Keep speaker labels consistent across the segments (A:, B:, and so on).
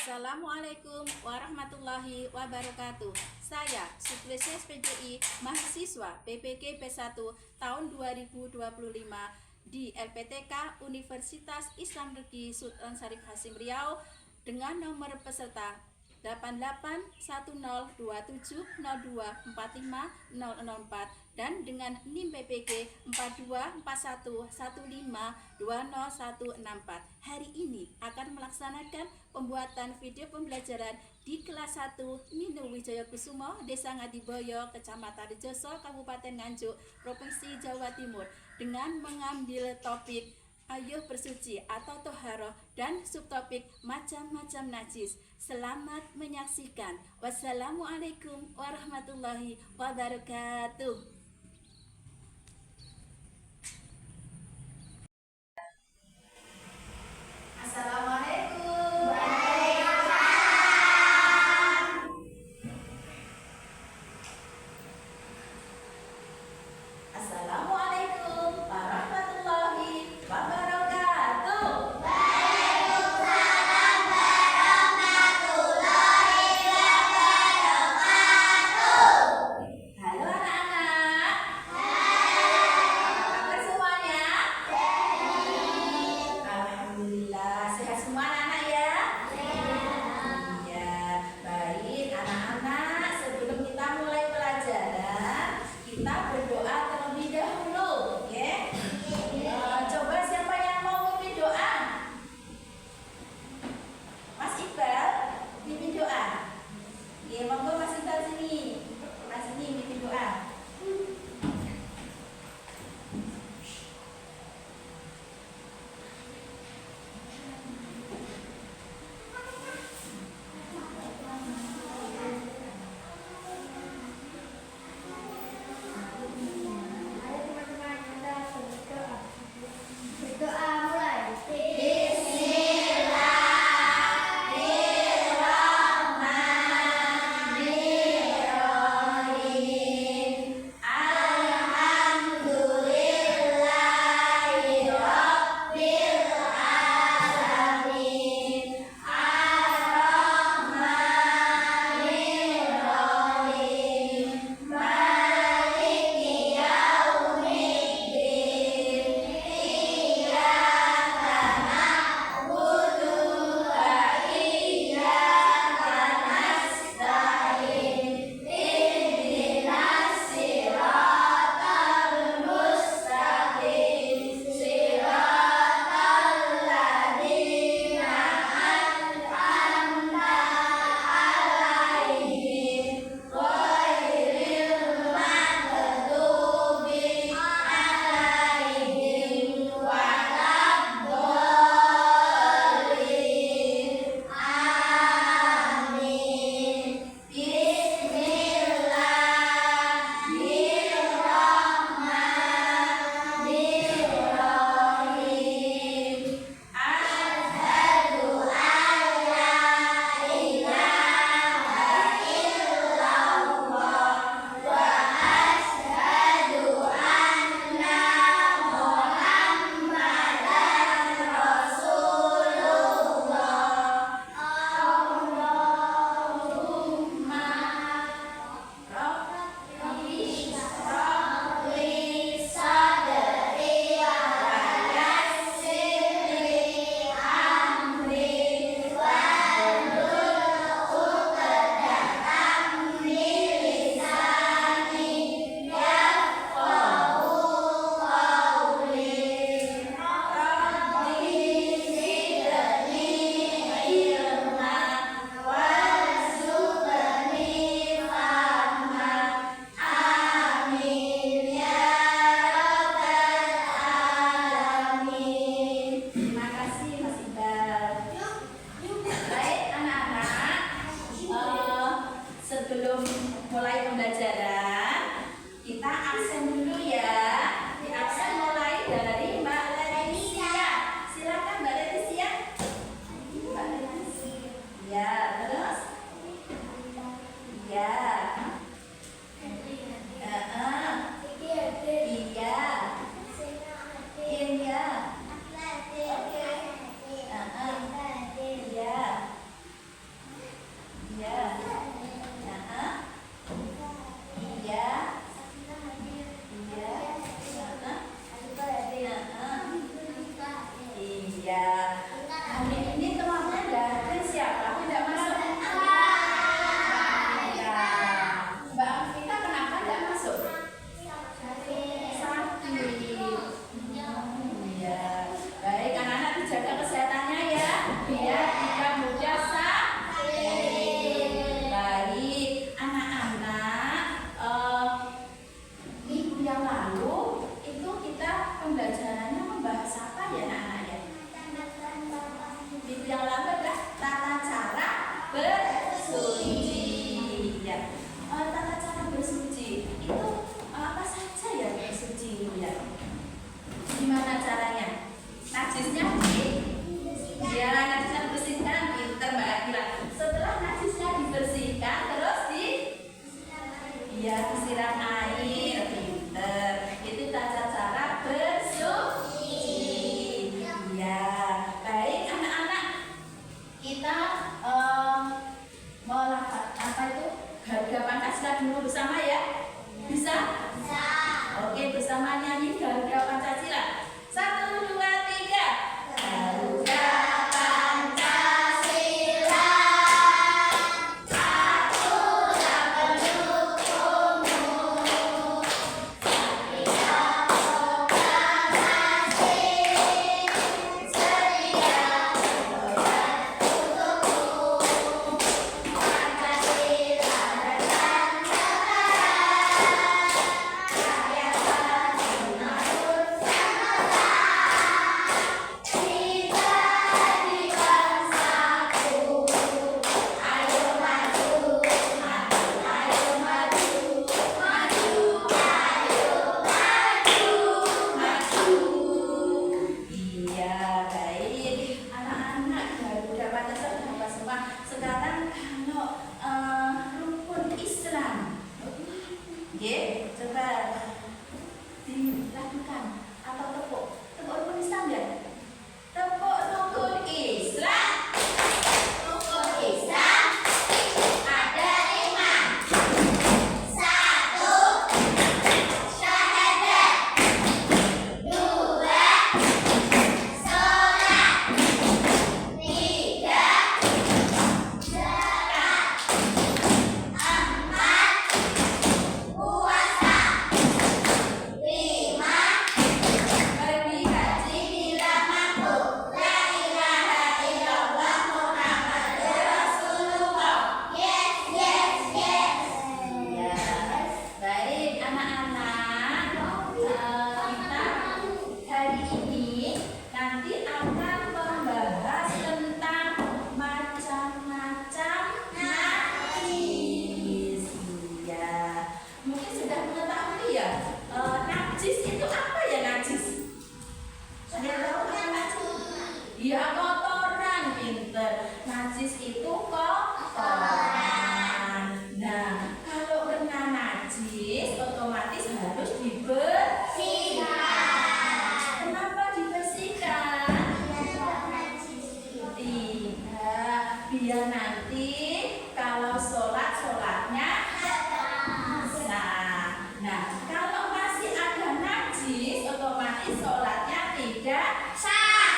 A: Assalamualaikum warahmatullahi wabarakatuh. Saya Sublesias PDI, mahasiswa PPG P1 tahun 2025 di LPTK Universitas Islam Negeri Sultan Syarif Hasim Riau dengan nomor peserta 88102702450004 dan dengan NIM PPG 4241152014. Hari ini akan melaksanakan pembuatan video pembelajaran di kelas 1 Minu Wijaya Kusumo, Desa Ngadiboyo, Kecamatan Rejoso, Kabupaten Nganjuk, Provinsi Jawa Timur dengan mengambil topik Ayo bersuci atau toharoh dan subtopik macam-macam najis. Selamat menyaksikan. Wassalamualaikum warahmatullahi wabarakatuh. Assalamualaikum. Assalamualaikum warahmatullahi wabarakatuh. Halo anak-anak. Apa kabar semuanya? Alhamdulillah, sehat semua anak-anak ya? Iya, baik anak-anak. Sebelum kita mulai pelajaran, kita berdoa terlebih dahulu, oke? Coba siapa yang mau mimpin doa? Mas Iqbal, mimpin doa. Oke, monggo Mas Iqbal sini. Mas ini mimpin doa.
B: Berdoa mulai.
A: Terima kasih Mas Iqbal. Baik anak-anak, sebelum mulai pembelajaran kita absen dulu ya. Di absen mulai dari Mbak Leticia. Silakan Mbak Leticia. Mbak Leticia. Ya, terus? Ya. Iya. Iya. Oke. Iya. dulu bersama ya? Bisa? Bisa. Oke, bersama nyanyi Garuda Pancasila. 1, 2, 3. Garuda Pancasila, aku tak pendukungmu. Setia proklamasi, setia loyal untukmu. Pancasila dan sekarang kalau rukun Islam, coba dilakukan atau tepuk rukun Islam ya? Tepuk rukun Islam. Rukun Islam ada 5. 1, syahadat. 2, sholat. 3, zakat. 4, puasa. 5, pergi haji bila mampu. La ilaha illallah Muhammadur Rasulullah. Yes, yes, yes. Ya, baik anak-anak. Kita hari ini nanti akan membahas tentang macam-macam najis. Ya, mungkin sudah mengetahui ya. Najis itu apa ya najis? Ada yang tahu apa najis? Ya, kotoran, pinter. Najis itu kotoran. Nah, kalau kena najis otomatis harus dibersihkan. Kenapa dibersihkan? Tidak, biar nanti kalau sholatnya sah. Nah, kalau masih ada najis, otomatis sholatnya tidak sah.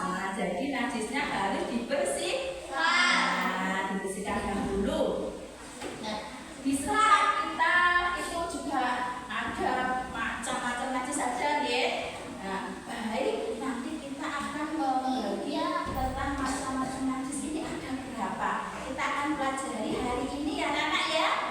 A: Nah, jadi najisnya harus dibersihkan. Dibersihkan dahulu. Nah, di sekolah kita itu juga ada macam-macam najis ada ya. Nah, baik, nanti kita akan membagi tentang macam-macam najis ini ada berapa. Kita akan pelajari hari ini ya anak-anak ya.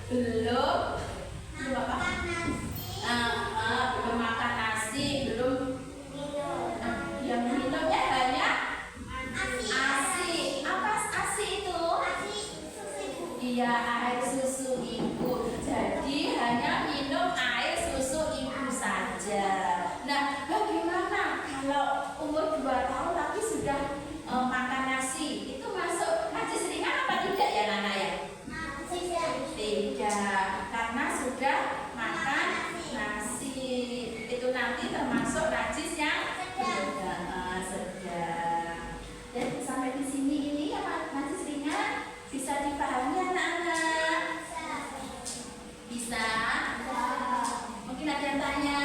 A: belum apa? Belum makan nasi, belum yang minumnya hanya ASI. Apa ASI itu? Iya, air susu ibu. Jadi hanya minum air susu ibu saja. Nah, bagaimana kalau umur 2 tahun tapi sudah makan nasi? Itu masuk najis ringan apa tidak ya Nana ya? Tidak, karena sudah makan nasi. Itu nanti termasuk najis yang sedang. Dan sampai di sini ini apa najis ringan bisa dipahami anak-anak? Bisa? Mungkin ada yang tanya?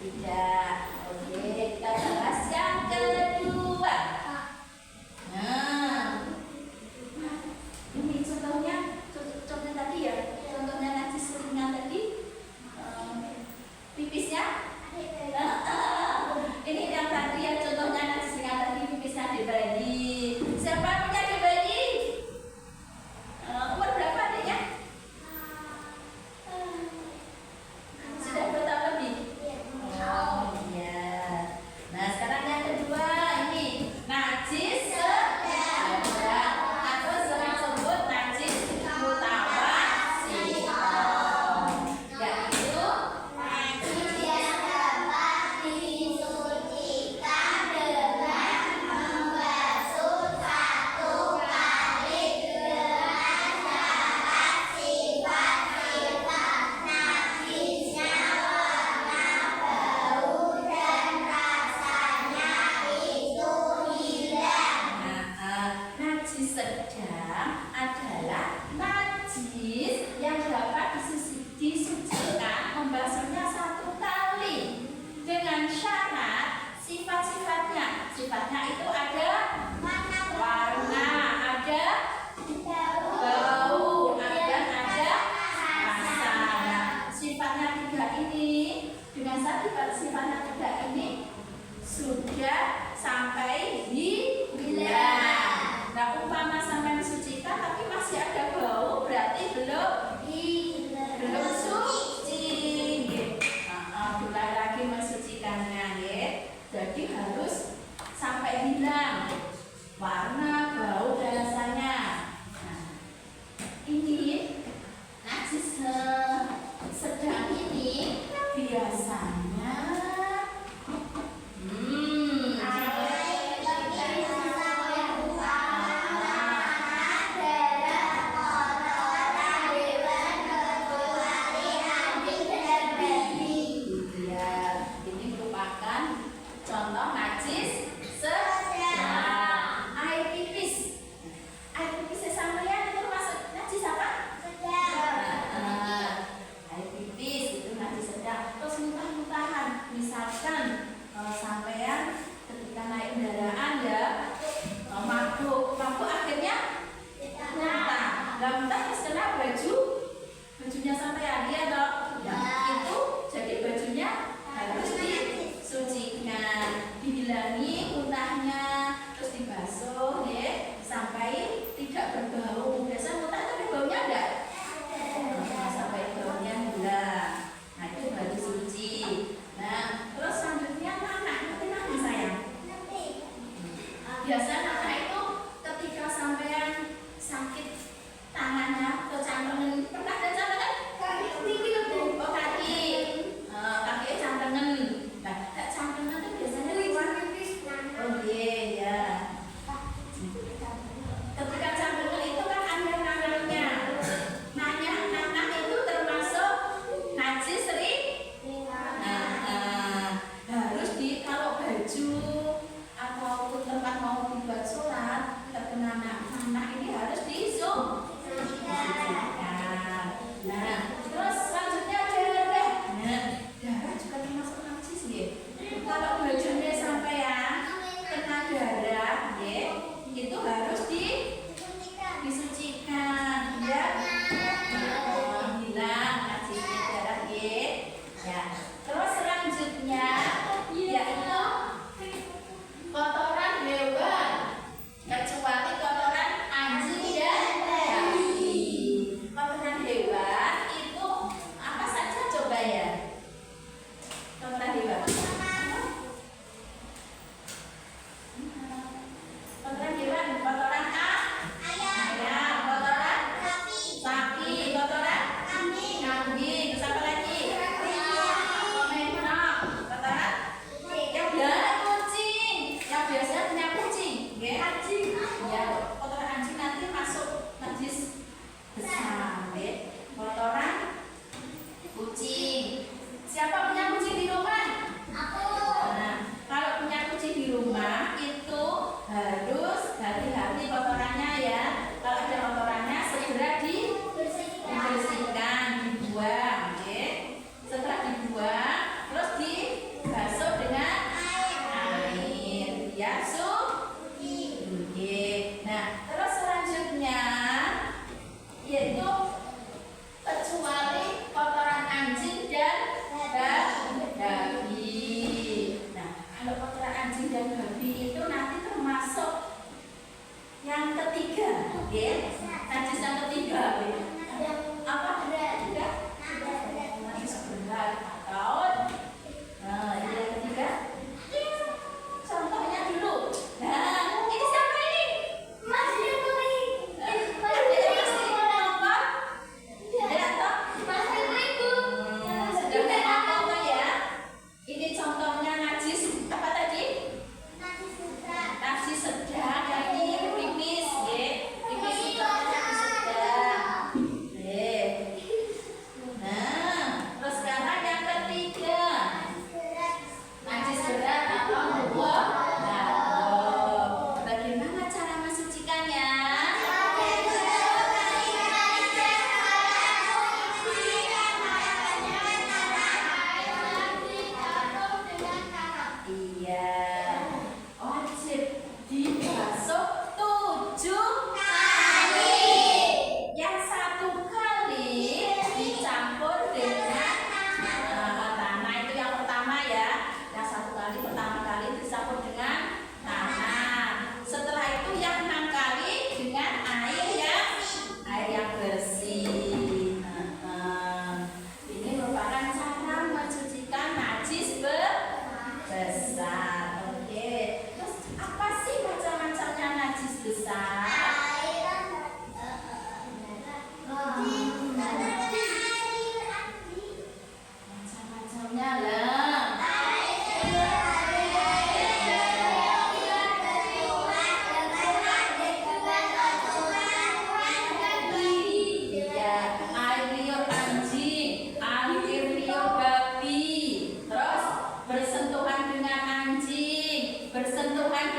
A: Tidak. Oke, kita bahas yang kedua. Nah, ini contohnya tadi ya, contohnya najis ringan tadi, pipisnya. Ini yang tadi ya, contohnya najis ringan tadi, pipisnya adik bayi. Siapa punya adik bayi? Umur berapa adiknya? Sudah 2 tahun lebih? Oh iya. Nah sekarang yang kedua ini najis sedang atau sering sebut najis mutawassit, yaitu najis yang dapat disucikan dengan membasuh satu kali dengan syarat sifat-sifat najisnya, warna, bau, dan rasanya itu hilang. Najis sedang adalah najis yang dapat disucikan membasuhnya 1 kali dengan syarat sifat-sifatnya. Sifatnya itu ada warna, ada bau, dan ada rasa. Nah, sifatnya 3 ini dengan sifatnya 3 ini sudah sampai hilang. Nah, umpama sampai disucikan tapi masih ada bau, berarti belum suci. Mulai lagi mensucikannya, ya. Jadi harus sampai hilang.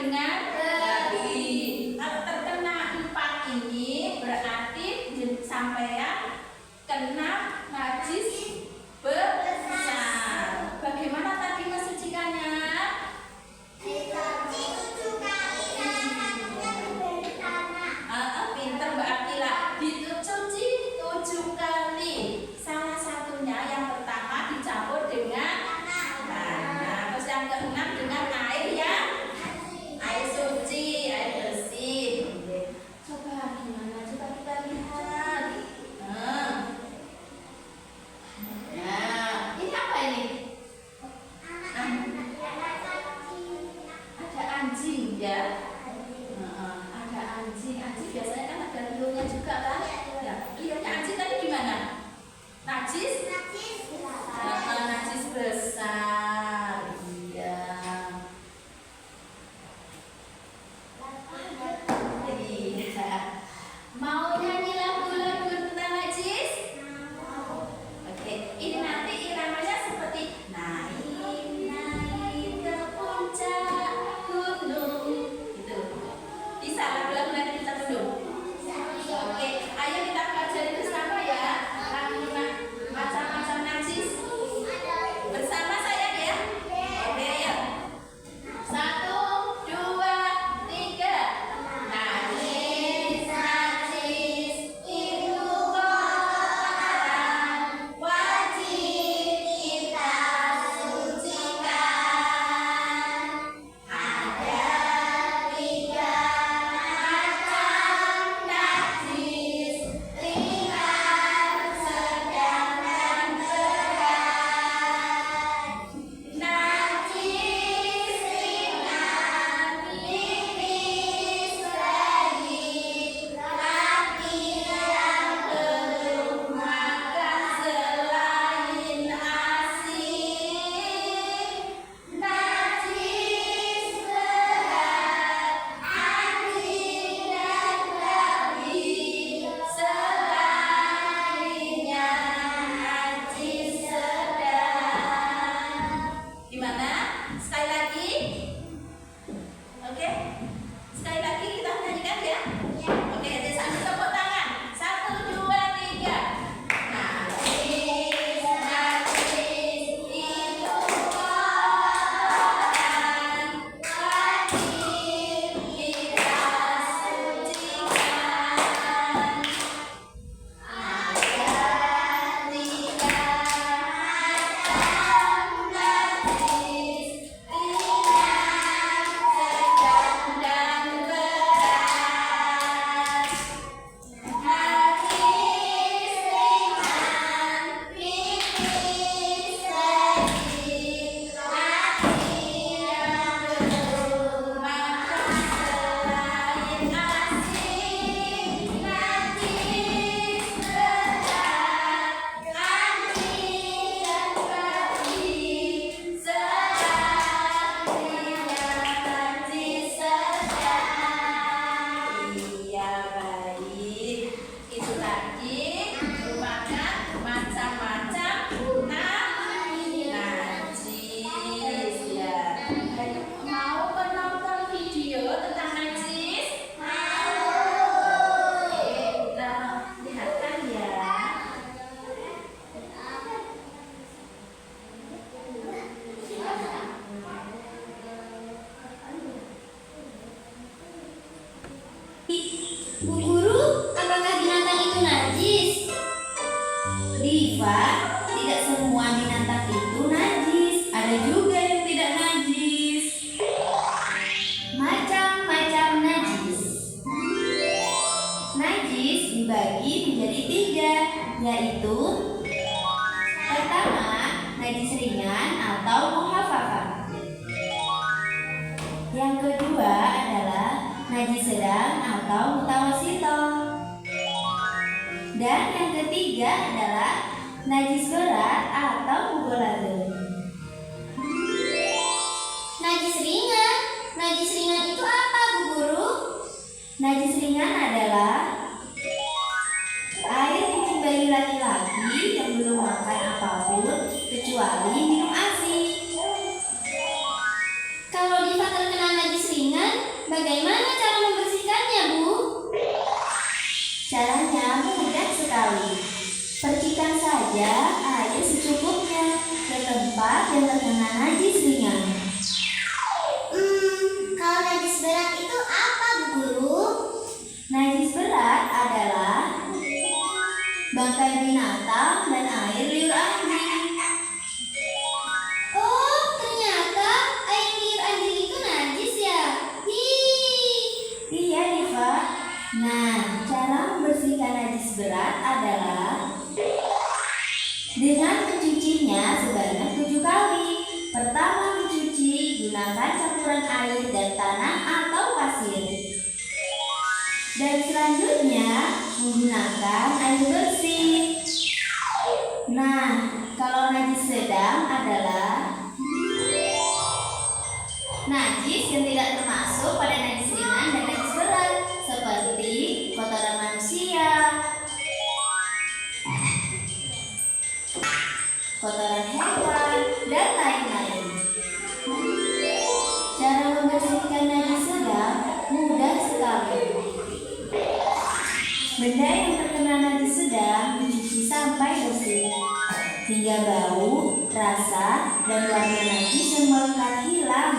A: dengan babi. Kalau terkena 4 ini berarti sampean kena najis besar. Bagaimana tadi mensucikannya? Pinter Mbak Akila. Dicuci 7 kali. Salah satunya yang pertama dicampur dengan tanah. Terus yang keenam dengan air yang air suci, air bersih. Coba gimana? Coba kita lihat. Nah, ini apa ini? Ada anjing ya. Ada anjing. Anjing biasanya kan ada liurnya juga kan? Ya, liurnya anjing tadi gimana? Najis? Najis besar. Iya. Mau nyanyi lagu-lagu tentang najis? Oke, ini nanti iramanya seperti naik ke puncak gunung. Gitu. Bisa lagu-lagu nanti kita duduk. Oke, ayo kita pelajari bersama ya. Macam-macam najis. Bersama saya ya. Oke, yuk. 1, 2, 3. Najis, najis, itu kotoran, wajib kita sucikan. Ada 3 macam najis, ringan, sedang, dan berat. Najis ringan, tipis sedikit, laki yang belum makan selain asin. Najis berat, anjing dan babi, selainnya najis sedang. Gimana? Sekali lagi? Oke? Sekali lagi kita nyanyikan ya? Oke, jadi sambil tepuk tangan. 1, 2, 3. Najis, najis, itu kotoran, wajib kita sucikan. Ada 3 macam najis, ringan, sedang, dan berat. Najis ringan, tipis sedikit, laki yang belum makan selain asin. Najis berat, anjing dan babi, selainnya najis sedang. Iya, baik. Itu tadi merupakan macam-macam najis ya. Ayo, mau menonton video tentang najis? Mau. Oke, kita lihatkan ya.
B: Bu Guru, apakah binatang itu najis? Diva, tidak semua binatang itu najis. Ada juga yang tidak najis. Macam-macam najis. Najis dibagi menjadi 3, yaitu pertama, najis ringan atau muhafafah. Yang kedua adalah najis sedang atau mutawasito. Dan yang ketiga adalah najis berat atau mughaladz. Najis ringan. Najis ringan itu apa, Bu Guru? Najis ringan adalah air kencing bayi laki-laki yang belum makan apapun kecuali minum ASI. Kalau Diva terkena najis ringan, digunakan campuran air dan tanah atau pasir. Dan selanjutnya menggunakan air bersih. Nah, kalau najis sedang adalah najis yang tidak termasuk pada najis ringan dan najis berat, seperti kotoran manusia, kotoran hewan, dan lain-lain. Cara membersihkan najis sedang mudah sekali. Benda yang terkena najis sedang dicuci sampai bersih, hingga bau, rasa, dan warna najis yang melekat hilang.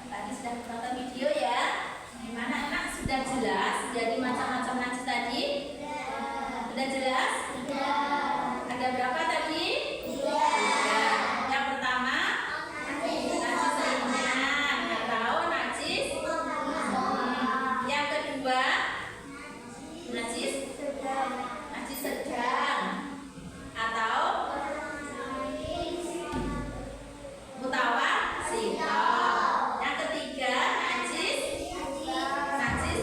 A: Tadi sudah menonton video ya. Gimana anak? Sudah jelas jadi macam-macam najis tadi? Sudah jelas? Ada berapa tadi? Tiga. Yang pertama, najis ringan atau najis. Yang kedua, najis sedang atau mutawassithah. Yang ketiga, najis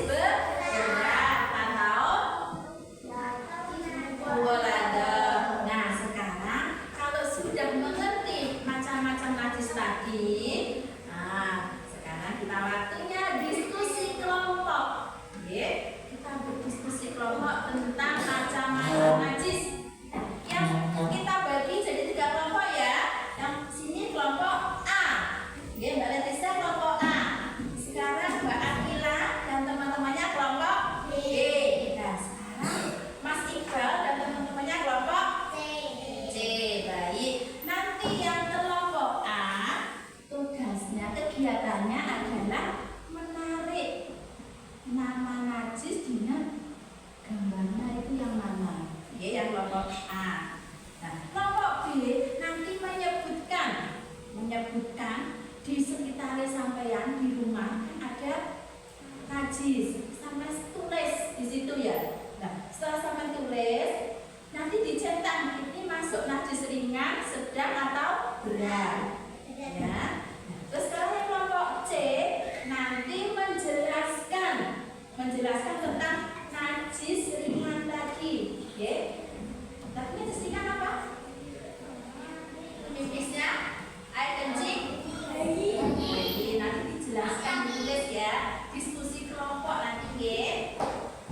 A: berat atau mughalladzah. Nah, sekarang kalau sudah mengerti macam-macam najis tadi, nah, sekarang kita waktunya diskusi kelompok. Oke, kita berdiskusi kelompok tentang macam-macam najis. Yang kita bagi jadi 3 kelompok ya. Yang sini kelompok A. Oke, Mbak Letisa kelompok A. Sekarang Mbak Akila dan teman-temannya kelompok B. Nah, sekarang Mas Iqbal dan teman-temannya kelompok C. Baik. Nanti yang kelompok A, tugasnya, kegiatannya adalah menarik nama najis dengan gambarnya itu yang mana? Ya, yang kelompok A. Nah, kelompok B nanti menyebutkan di sekitar sampean di rumah ada najis, sampai tulis di situ ya. Nah, setelah sampai tulis, nanti dicetak ini masuk najis ringan, sedang atau berat. Ya. Terus kalau yang kelompok C nanti menjelaskan tentang najis ringan tadi. Oke. Tapi najis ringan apa? Pipisnya air kencing. Nanti dijelaskan, ditulis ya. Diskusi kelompok nanti, ya.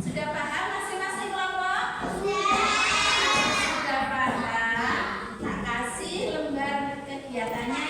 A: Sudah paham masing-masing kelompok? Sudah paham. Tak kasih lembar kegiatannya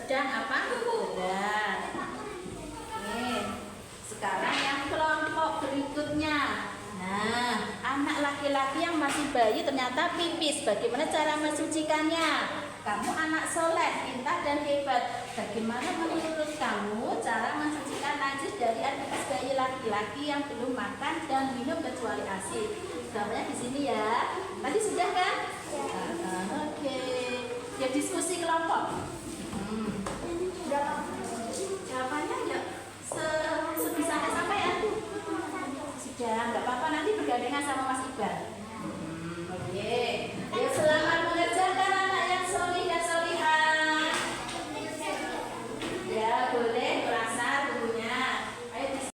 A: sedang apa? Berat. Oke. Sekarang yang kelompok berikutnya. Nah, anak laki-laki yang masih bayi ternyata pipis. Bagaimana cara mensucikannya? Kamu anak soleh, pintar dan hebat. Bagaimana menurut kamu cara mensucikan najis dari anak bayi laki-laki yang belum makan dan minum kecuali ASI? Gambarnya di sini ya. Tadi sudah kan? Oke. Ya diskusi kelompok. Jawabannya ya sebisanya sampai ya. Sudah, nggak apa-apa nanti bergandengan sama Mas Iqbal. Oke. Ya selamat mengerjakan anak yang solih dan solihah. Ya boleh merasa dulunya. Ayo.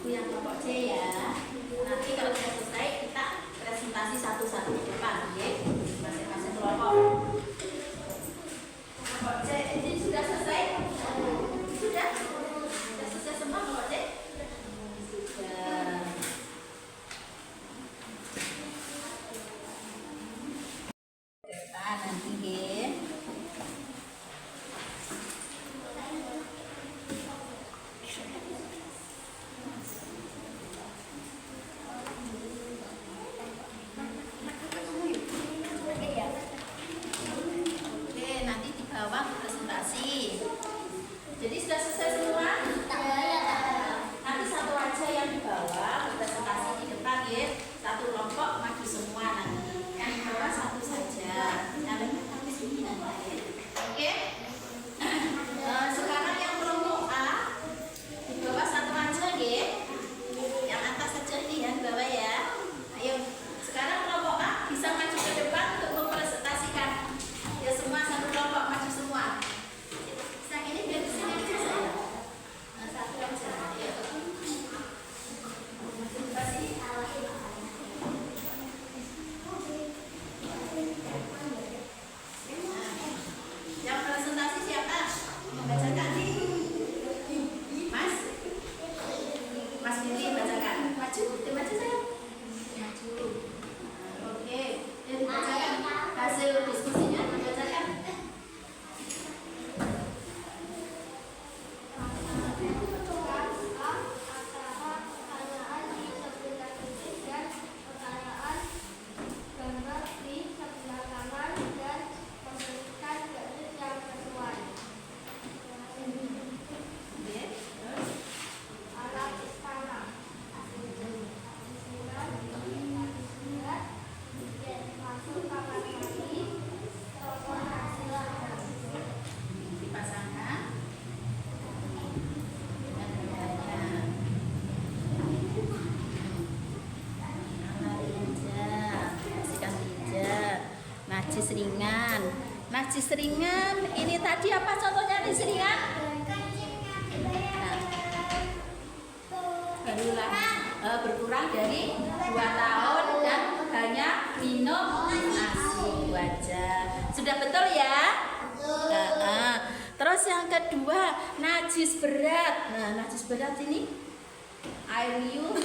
A: Yang kelompok C ya. Nanti kalau sudah selesai kita presentasi satu-satu di depan, ya. Masing-masing kelompok. Kelompok C ini sudah selesai? Sudah? Sudah selesai semua kelompok C? Sudah. Depan nanti ya. Jadi sudah selesai semua? Nanti satu aja yang di bawah presentasi di depan ya. Satu kelompok maju semua nanti. Yang di bawah satu saja. Yang lainnya sampai sini nanti. Oke? Sekarang yang kelompok A di bawah satu aja ya. Yang atas saja nih yang di bawah ya. Ayo. Sekarang kelompok A bisa maju ke depan untuk mempresentasikan. Ya semua satu kelompok maju semua. Yang presentasi siapa? Membacakan. Mas? Mas Billy bacakan. Maju, maju saya. Maju. Oke. Jadi bacakan hasil diskusinya, bacakan. Najis ringan. Najis ringan. Ini tadi apa contohnya najis ringan? Nah, berkurang dari 2 tahun dan hanya minum ASI wajar. Sudah betul ya? Terus yang kedua najis berat. Nah, najis berat ini air liur,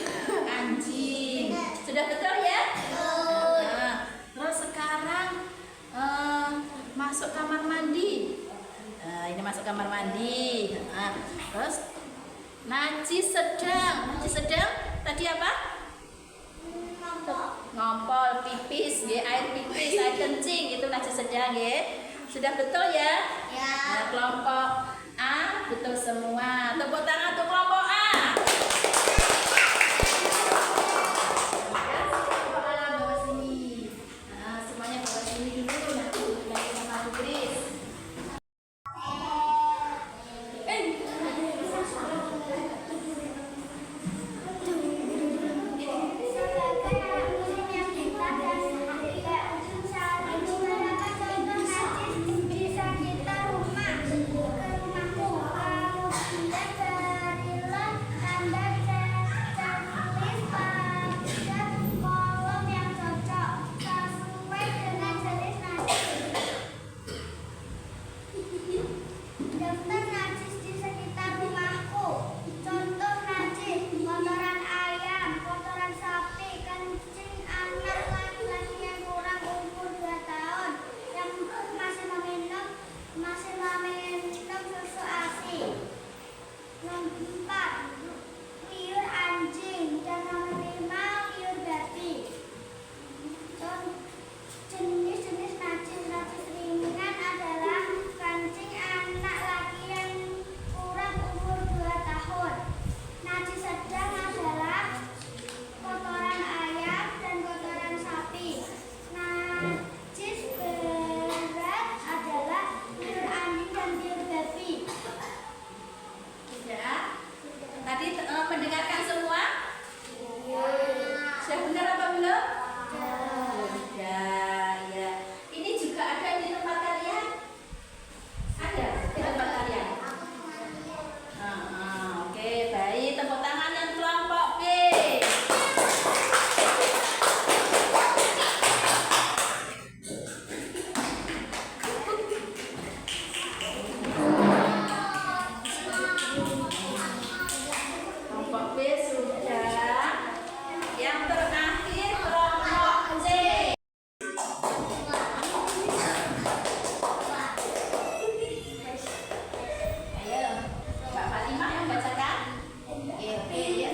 A: anjing. Sudah betul ya? Terus sekarang Najis sedang. Najis sedang tadi apa? Ngompol, pipis, ya, air pipis, air kencing itu najis sedang ya. Sudah betul ya?
B: Ya.
A: Nah, kelompok A betul semua. Tepuk tangan untuk kelompok A. Bawa sini. Nah, semuanya bawa sini dulu. Nanti lagi sama Bu Kris.
C: Daftar najis di sekitar rumahku. Contoh najis: kotoran ayam, kotoran sapi, kencing anak laki-laki yang kurang umur 2 tahun, yang masih meminum susu ASI. Nomor 4, liur anjing, dan nomor 5, liur babi. Jenis-jenis najis ringan adalah kencing anak laki yang kurang umur 2 tahun. Najis sedang adalah kotoran ayam dan kotoran sapi. Najis berat adalah liur anjing dan liur babi.
A: Sudah? Tadi mendengarkan semua? Sudah benar apa belum? Sudah, ya. Ini juga ada di tempat kalian? Ada di tempat kalian? Oke, baik. Tepuk tangan yang kelompok B. Kelompok B sudah. Yang terakhir kelompok C. Ayo, Mbak Fatimah yang bacakan. Oke, ya.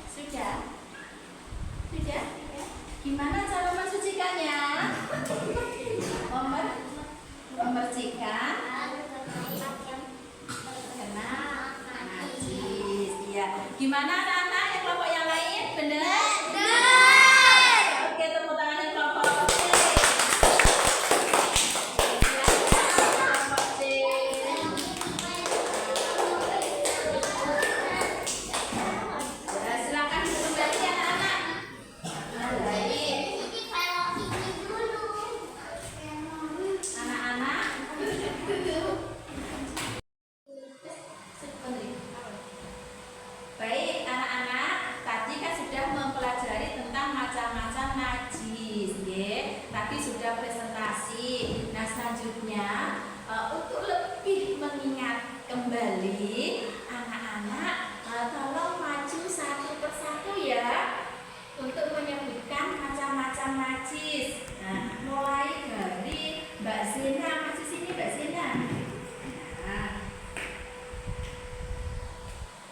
A: Sudah? Sudah? Gimana cara mensucikannya? Memercikan kena najis. Iya. Gimana anak-anak yang kelompok yang lain? Benar?
C: Benar.
A: Oke, tepuk tangan yang kelompok C. Kelompok C. Ya, silakan kembali anak-anak. Baik. Anak-anak. Baik, anak-anak, tadi kan sudah mempelajari tentang macam-macam najis, ya. Tadi sudah presentasi. Nah, selanjutnya untuk lebih mengingat kembali, anak-anak tolong maju satu persatu ya untuk menyebutkan macam-macam najis. Nah, mulai dari Mbak Zena, maju sini Mbak Zena. Nah,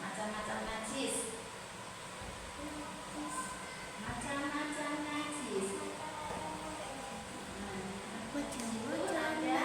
A: macam-macam najis. Macam-macam najis. Nah, ada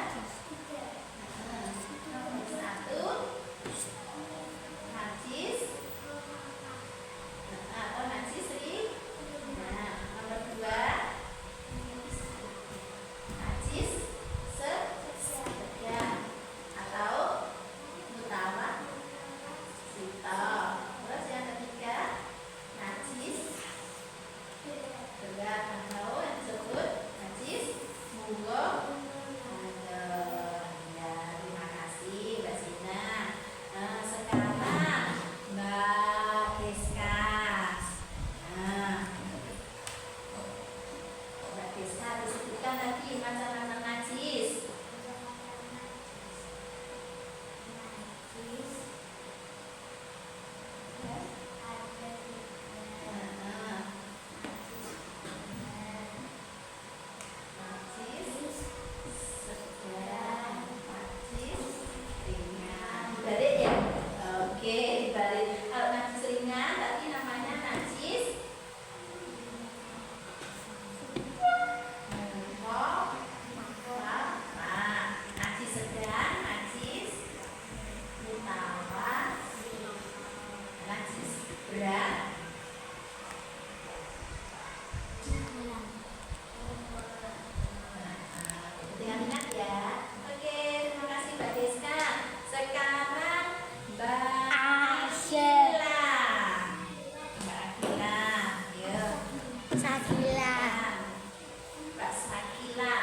A: Mbak Sakila.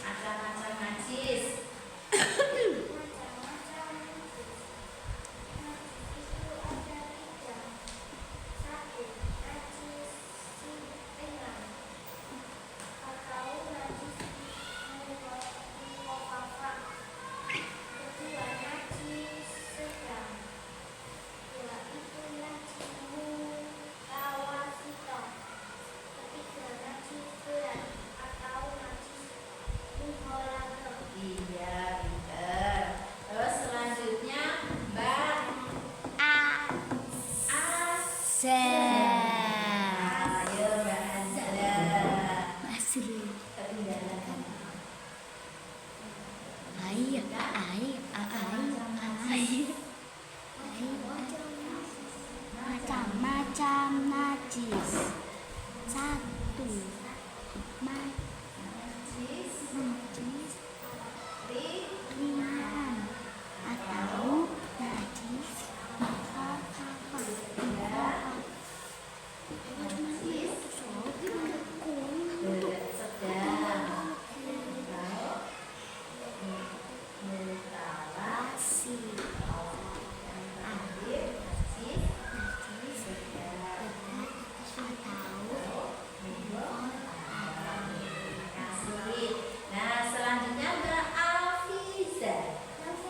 A: Macam-macam najis. Iya, pinter. Terus selanjutnya Mbak Ayo Mbak Azra. Ketinggalan.
C: Macam-macam najis. Satu.
A: Najis.
C: Najis
A: Ri.
C: ringan atau najis
A: Sedang. Nah, selanjutnya Mbak Alfiza. Ayo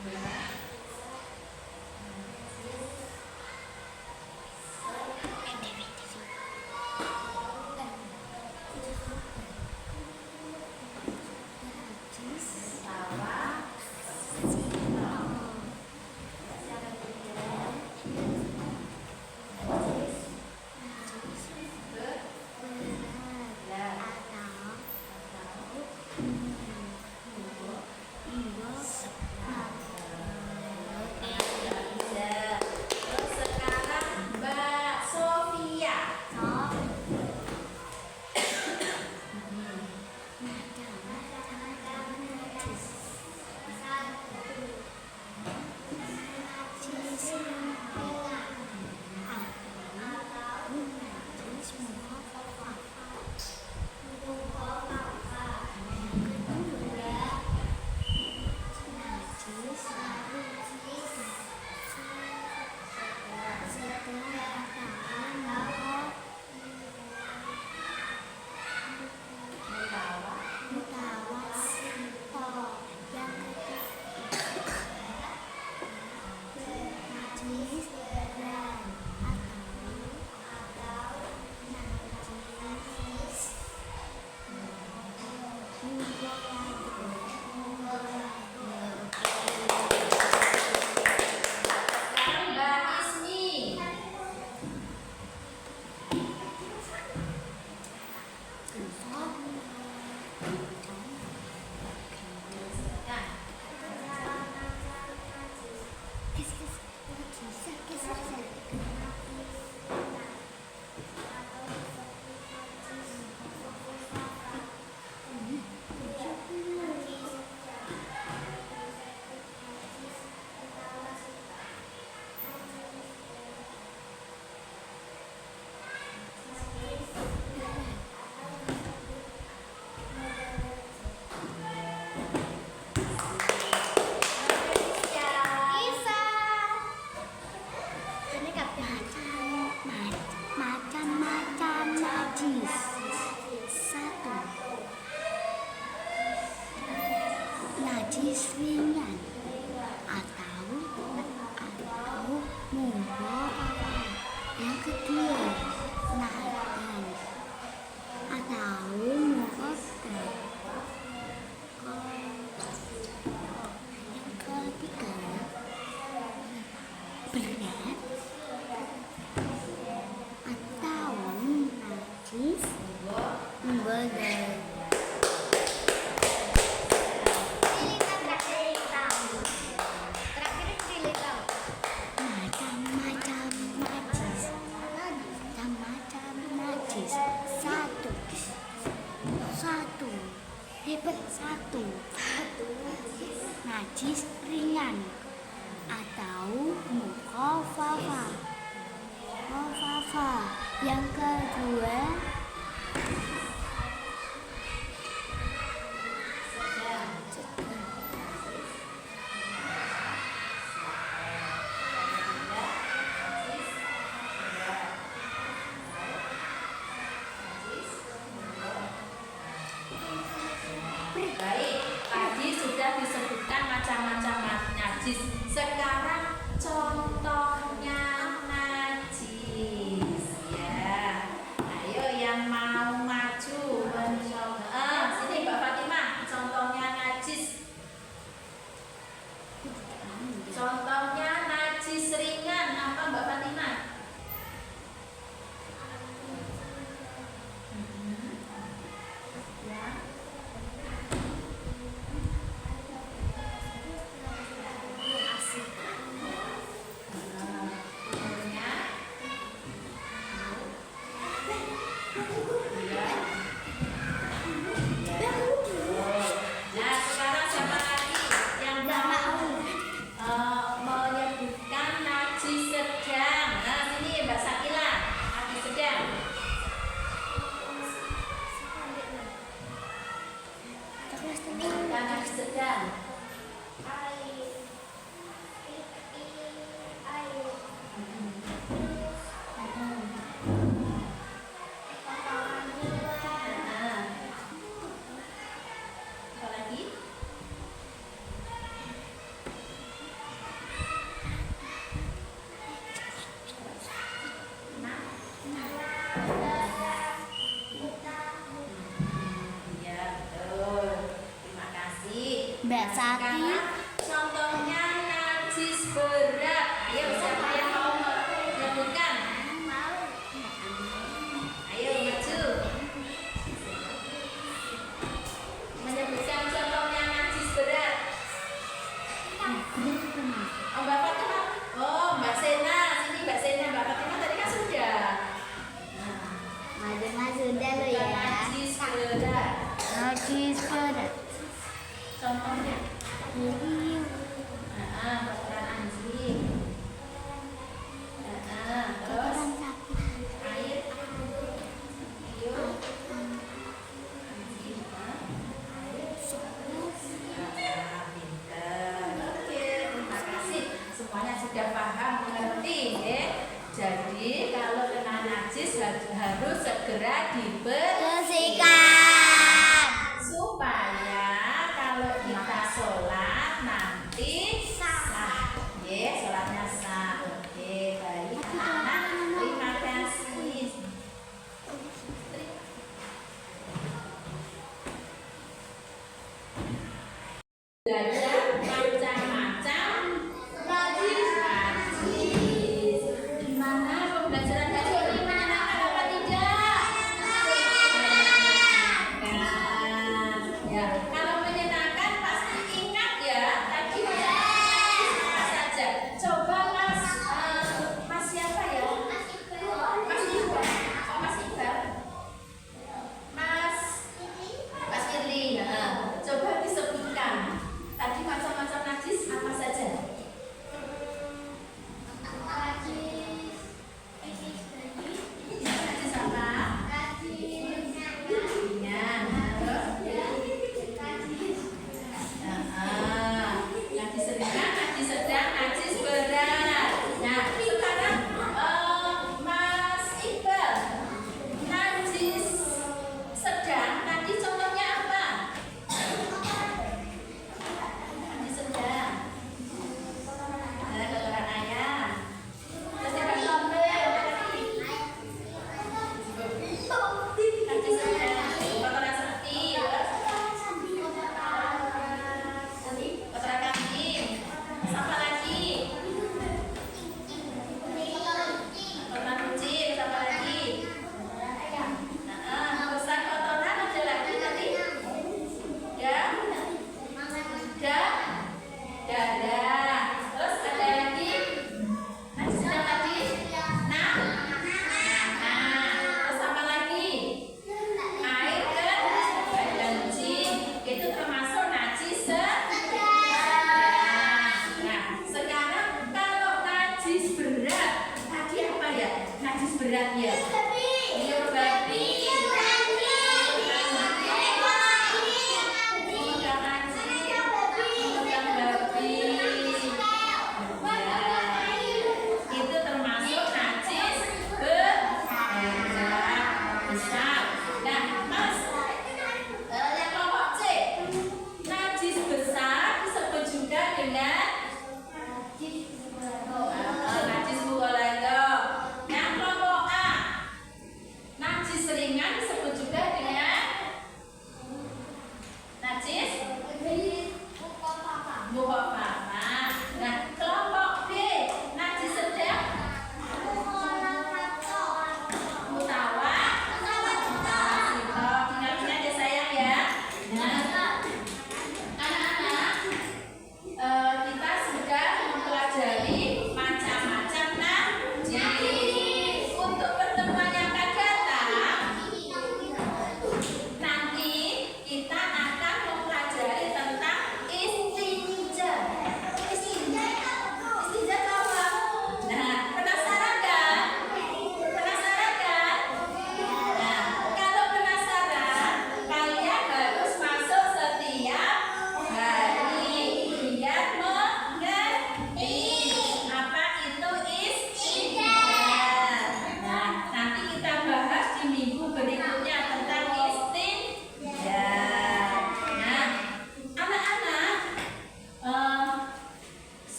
A: Mbak Alfiza. Terus sekarang Mbak Sofia. Sekarang Mbak Ismi.
C: Macam-macam najis. Satu. Najis ringan atau mubah. Yang kedua, nahan atau mukotor. Yang ketiga, berat atau najis memberat. Satu. Najis ringan atau mukhafafa. Yang kedua
A: Baik, tadi sudah disebutkan macam-macam najis. Sekarang contohnya najis ya. Ayo yang mau maju mencoba. Sini Mbak Fatimah, contohnya najis. Contohnya najis ringan apa Mbak Fatimah? Ya. Nah, sekarang siapa lagi yang mau menyebutkan najis sedang? Nah, sini Mbak Sakila, najis sedang. Najis sedang. Apa lagi? Iya, betul. Terima kasih.
C: Mbak Sati.
A: Sekarang contohnya najis berat. Ayo siapa yang mau menyebutkan? Ayo maju. Menyebutkan contohnya najis berat. Oh, Mbak Fatimah. Oh, Mbak Sena. Sini Mbak Sena. Mbak Fatimah tadi kan sudah.
C: sudah lo ya.
A: Najis berat.
C: Najis berat.
A: Contohnya.
C: Ini
A: Kotoran anjing. Terus
C: kotoran sapi.
A: air. Ayo. Anjing. Pinter. Oke, terima kasih. Semuanya sudah paham, mengerti, ya. Jadi kalau kena najis harus segera
C: Bersihkan.
A: supaya kalau kita sholat nanti sah, ya, sholatnya sah. Oke, baik anak-anak, terima kasih. Belajar macam-macam najis. Gimana pembelajaran hari ini, menyenangkan apa tidak? Menyenangkan. Ya, kalau menyenangkan pasti ingat ya. Tadi apa saja? Coba Mas siapa ya? Mas Iqbal. Oh, Mas Iqbal. Mas Firly. Coba disebutkan. Tadi macam-macam najis apa saja? Najis apa? Ringan. Terus?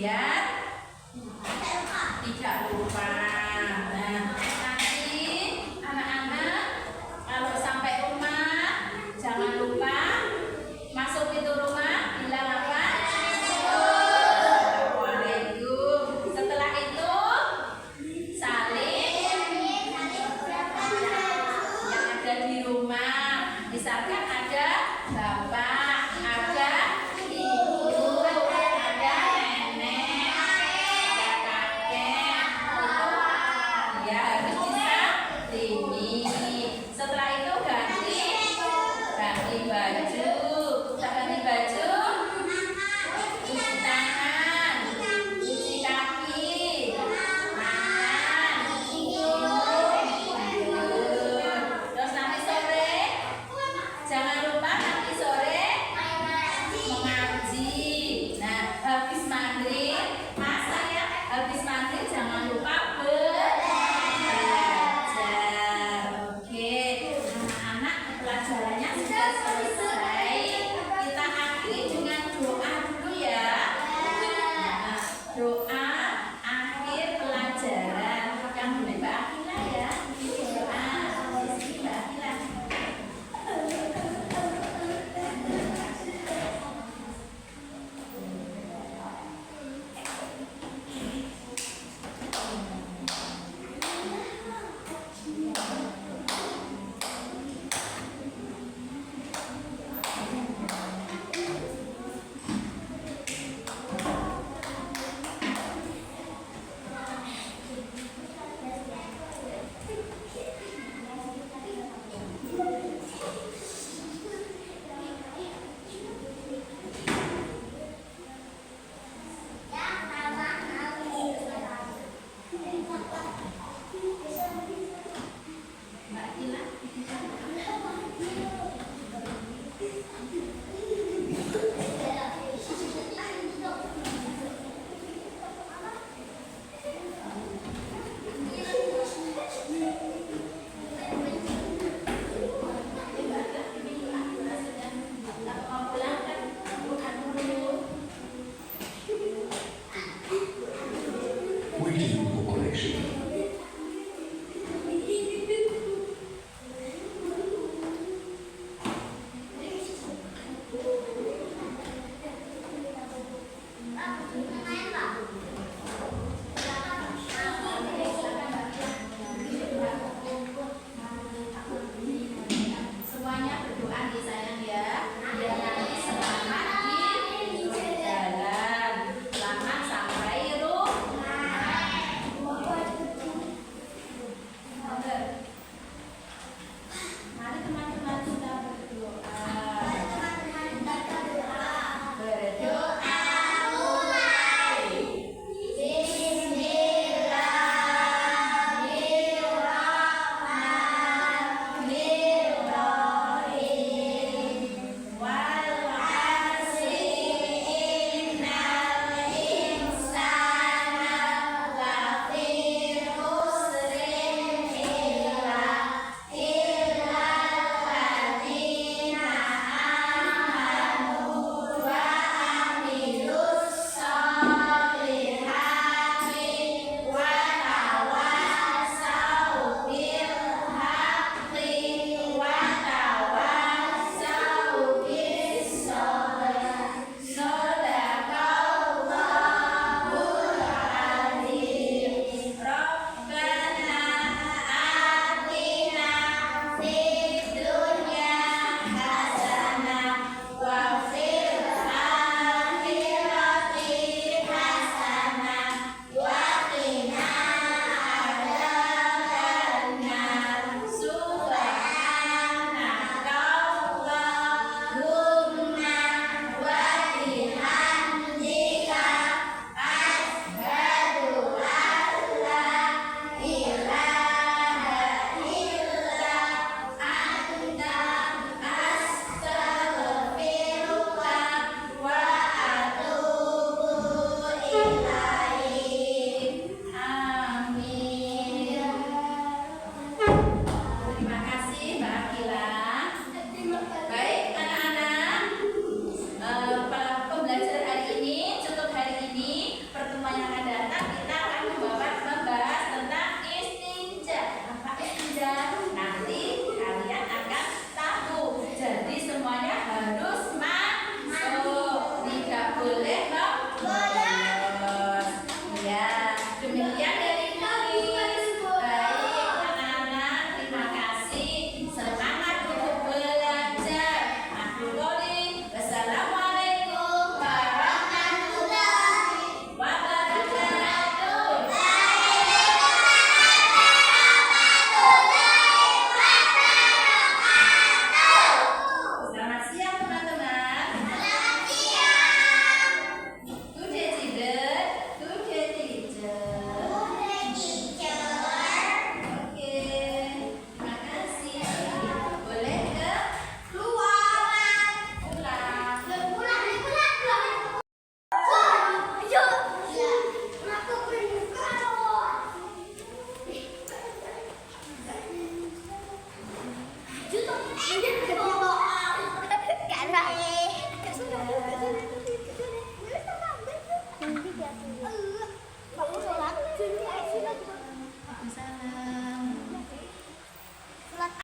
A: Kemudian